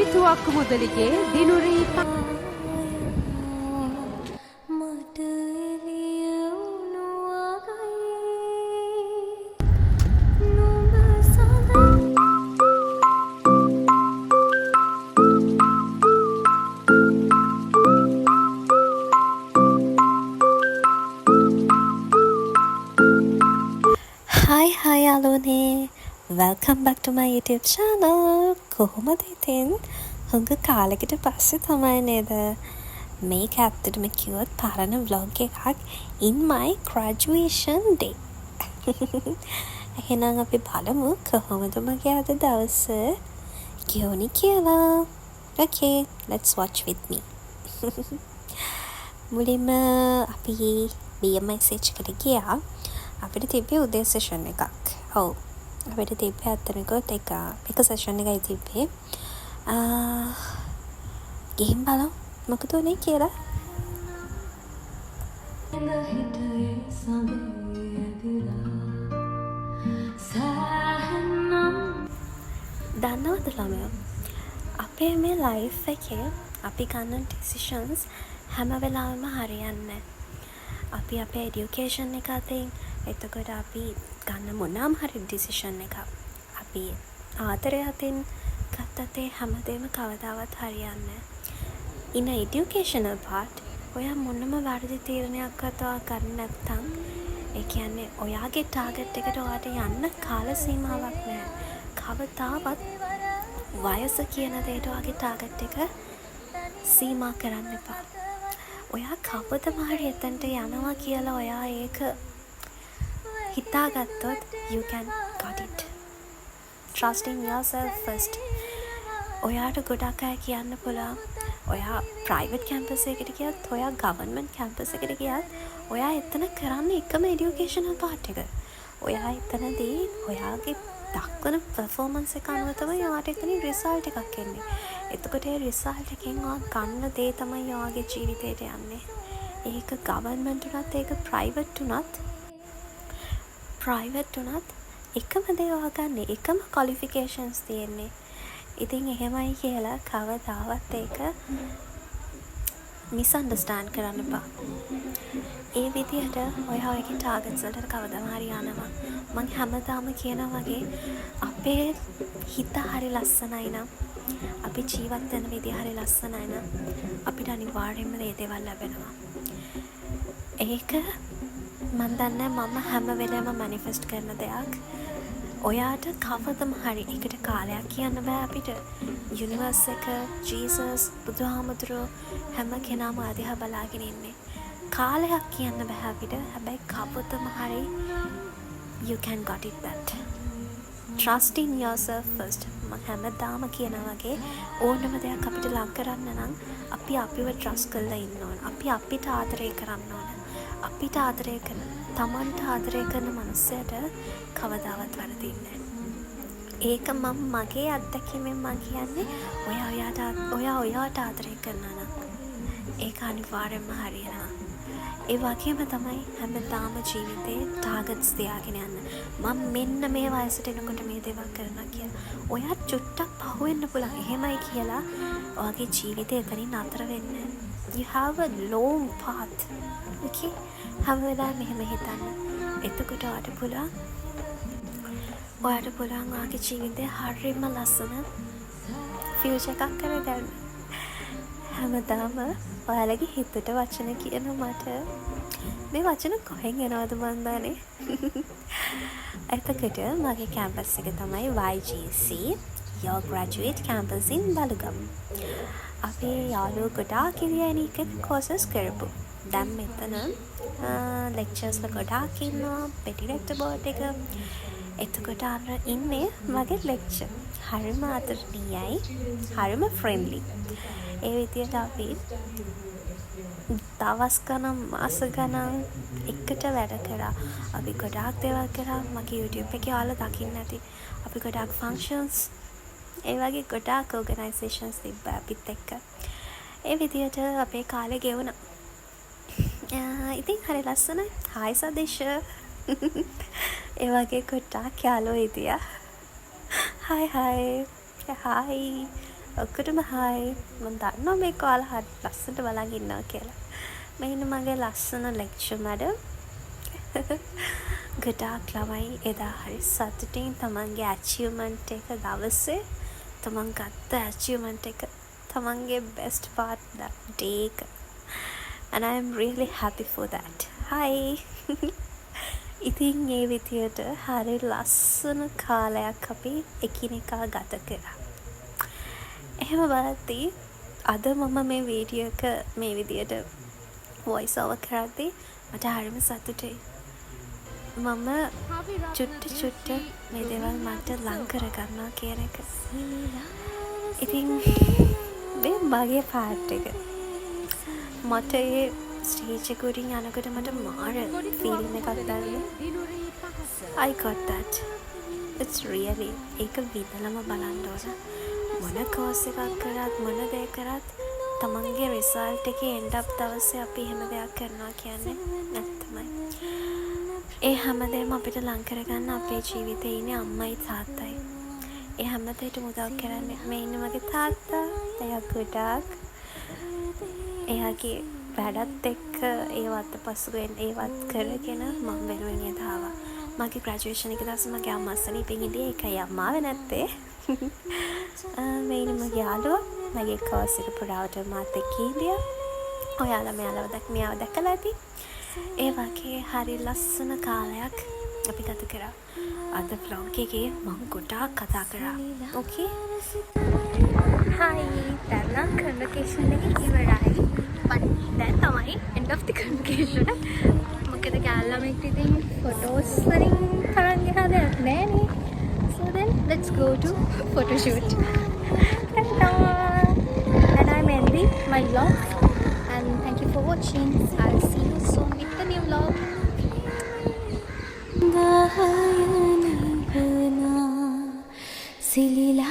ತುರಿತುವಕ್ಕು ಮೊದಲಿಗೆ ದಿನುರಿ Hi යාළුවනේ, welcome back to my YouTube channel. කොහොමද ඉතින්? හුඟ කාලෙකට පස්සේ තමයි නේද මේක ඇත්තටම කිව්වොත් පරණ vlog එකක් in my graduation day. එහෙනම් අපි බලමු කොහොමද මගේ අද දවස ගියෝනි කියලා. Okay, let's watch with me. මුලින්ම අපි BMSH එකට ගියා. අපිට තිබ්බේ උදේ සෙෂන් එකක්. ඔව්. අපිට තිබ්බේ අතනකොත් එක සෙෂන් එකයි තිබ්බේ. ගිහින් බලමු මොකද උනේ කියලා. දන්නවද ළමයෝ? අපේ මේ ලයිෆ් එකේ අපි ගන්න ඩිසිෂන්ස් හැම වෙලාවෙම හරියන්නේ නැහැ. අපි අපේ එඩියුකේෂන් එක අතින් එතකොට අපි ගන්න මොනවාම හරි ඩිසිෂන් එකක් අපි ආදරය අතින් ගත්තත් ඒ හැමදේම කවදාවත් හරියන්නේ නැහැ. in a educational part ඔයා මොනම වැරදි තීරණයක්වත් ඔයා ගන්න නැත්නම් ඒ කියන්නේ ඔයාගේ ටාගට් එකට ඔයාට යන්න කාල සීමාවක් නැහැ. කවදාවත් වයස කියන දේට ඔයාගේ ටාගට් එක සීමා කරන්න එපා. ඔයා කවදම හරි එතනට යනවා කියලා ඔයා ඒක හිතාගත්තොත් you can got it. Trust in yourself first. ඔයාට ගොඩක් අය කියන්න පුළුවන් ඔයා private campus එකකට ගියත් ඔයා government campus එකට ගියත් ඔයා එතන කරන්නේ එකම educational part එක. ඔයා එතනදී ඔයාගේ දක්වන performance එක අනුව තමයි ඔයාට එතනින් result එකක් එන්නේ. එතකොට ඒ result එකෙන් ඔයා ගන්න දේ තමයි ඔයාගේ ජීවිතේට යන්නේ. ඒක government උනත් ඒක private උනත් එකම දේ ඔයා ගන්න එකම qualifications තියෙන්නේ. ඉතින් එහෙමයි කියලා කවදාවත් ඒක misunderstand කරන්න එපා. ඒ විදිහට ඔයා ඔයගේ targets වලට කවදාම හරි යනවා. මම හැමදාම කියනවා වගේ අපේ හිත හරි ලස්සනයි නම් අපි ජීවත් වෙන විදිහ හරි ලස්සනයි නම් අපිට අනිවාර්යයෙන්ම මේ දේවල් ලැබෙනවා. ඒක මම දන්නේ මම හැම වෙලේම මැනිෆෙස්ට් කරන දෙයක්. ඔයාට කවදම හරි එකට කාලයක් කියන්න බෑ අපිට. යුනිවර්ස් එක, ජීසස්, බුදුහාමුදුරුවෝ හැම කෙනාම අදිහා බලාගෙන ඉන්නේ. කාලයක් කියන්න බෑ අපිට. හැබැයි කවදම හරි you can got it that. Trust in yourself first. මම හැමදාම කියනා වගේ ඕනම දෙයක් අපිට ලං කරන්න නම් අපි අපිව trust කරලා ඉන්න ඕන. අපි අපිට ආදරය කරන්න ඕන. අපිට ආදරය කරන, තමන්ට ආදරය කරන මනුස්සයට කවදාවත් වරදින්නේ නැහැ. ඒක මම මගේ අත්දැකීමෙන් මම කියන්නේ ඔයා ඔයාට ආදරය කරනවා නම් ඒක අනිවාර්යයෙන්ම හරියනවා. ඒ වගේම තමයි හැමදාම ජීවිතේ ටාගට්ස් තියාගෙන යන්න. මම මෙන්න මේ වයසට එනකොට මේ දේවල් කරනවා කියලා. ඔයා චුට්ටක් පහුවෙන්න පුළුවන්. එහෙමයි කියලා ඔයාගේ ජීවිතේ එතනින් නතර වෙන්නේ නැහැ. You have a long path. Okay? හැම වෙලාවෙම මෙහෙම හිතන්න. එතකොට ඔයාට පුළුවන් ඔයාගේ ජීවිතේ හරියම ලස්සන ෆියුචර් එකක් කරගන්න. හැමදාම ඔයාලගේ හිතට වචන කියන මට මේ වචන කොහෙන් එනවද මන් දන්නේ. එතකොට මගේ කැම්පස් එක තමයි YGC Your Graduate Campus in බලුගම. අපේ යාළුවෝ ගොඩාක් ඉරියනික courses කරපු. දැන් මෙතන lectures ගොඩාක් ඉන්නවා. පෙටිරෙක්ටර් බෝඩ් එක. එතකොට අර ඉන්නේ මගේ lecture. හරිම ආදරණීයයි. හරිම friendly. ඒ විදියට අපි දවස් ගණන් මාස ගණන් එකට වැඩ කරා. අපි ගොඩාක් දේවල් කරා. මගේ YouTube එකේ ඔයාලා දකින්න ඇති. අපි ගොඩාක් functions ඒ වගේ ගොඩාක් organizations තිබ්බා අපිත් එක්ක. ඒ විදියට අපේ කාලේ ගෙවුණා. ඉතින් හරි ලස්සනයි. Hi සදේශ. ඒ වගේ ගොඩාක් යාළුවෝ හිටියා. Hi. ඔක්කොටම හායි. මම දන්නවා මේක ඔයාලා හරි ලස්සනට බලන් ඉන්නවා කියලා. මෙන්න මගේ ලස්සන ලෙක්චර් මැඩම්. ගොඩාක් ළමයි එදා හරි සතුටින් තමන්ගේ ඇචීව්මන්ට් එක දවසේ තමන් ගත්ත ඇචීව්මන්ට් එක තමන්ගේ බෙස්ට් පාර්ට් that day එක. And I am really happy for that. Hi. ඉතින් ඒ විදියට හරි ලස්සන කාලයක් අපි එකිනෙකා ගත කරා. එහෙම බලද්දී අද මම මේ වීඩියෝ එක මේ විදියට වොයිස් ඕවර් කරද්දී මට හරිම සතුටුයි. මම චුට්ට මේ දේවල් මට ලං කරගන්නවා කියන එක. ඉතින් මේ මගේ පාර්ට් එක මට ඒ ස්ටේජ් එක උඩින් යනකොට මට මාර ෆීලින් එකක් දැනුනේ. I got that. It's really ඒක විඳලම බලන්න ඕන. මොන කෝස් එකක් කරත් මොන දේ කරත් තමන්ගේ රිසල්ට් එකේ end up දවසේ අපි එහෙම දෙයක් කරනවා කියන්නේ නැත්තමයි. ඒ හැමදේම අපිට ලං කරගන්න අපේ ජීවිතේ ඉන්නේ අම්මයි තාත්තයි. ඒ හැමදේටම උදව් කරන්නේ මේ ඉන්න මගේ තාත්තා. එයා ගොඩාක් එයාගේ වැඩත් එක්ක ඒවත් පසුවෙන් ඒවත් කරගෙන මම වෙනුවෙන් එදාවා. මගේ ග්‍රැජුවේෂන් එක දවසේ මගේ අම්මා අසනීපෙන් හිටියේ. ඒකයි අම්මා ආවේ නැත්තේ. මේ ඉන්න මගේ යාළුවා මගේ කෝස් එක පුරාවට මාත් එක්ක හිටියා. ඔයාලා මෙයාව දැකලා ඇති. ඒ වගේ හරි ලස්සන කාලයක් අපි ගත කරා. අද vlog එකේ මම ගොඩාක් කතා කරා. ඕකේ. Hi. දැන් කන්වර්සේෂන් එක ඉවරයි. දැන් තමයි end of the conversation. මොකද ගාල්ලාමෙක්ට ඉතින් ෆොටෝස් වලින් තරම් ගහලා දෙයක් නෑනේ. So then let's go to photo shoot. And I'm ending my vlog and thank you for watching. I'll see you soon with the new vlog. Silila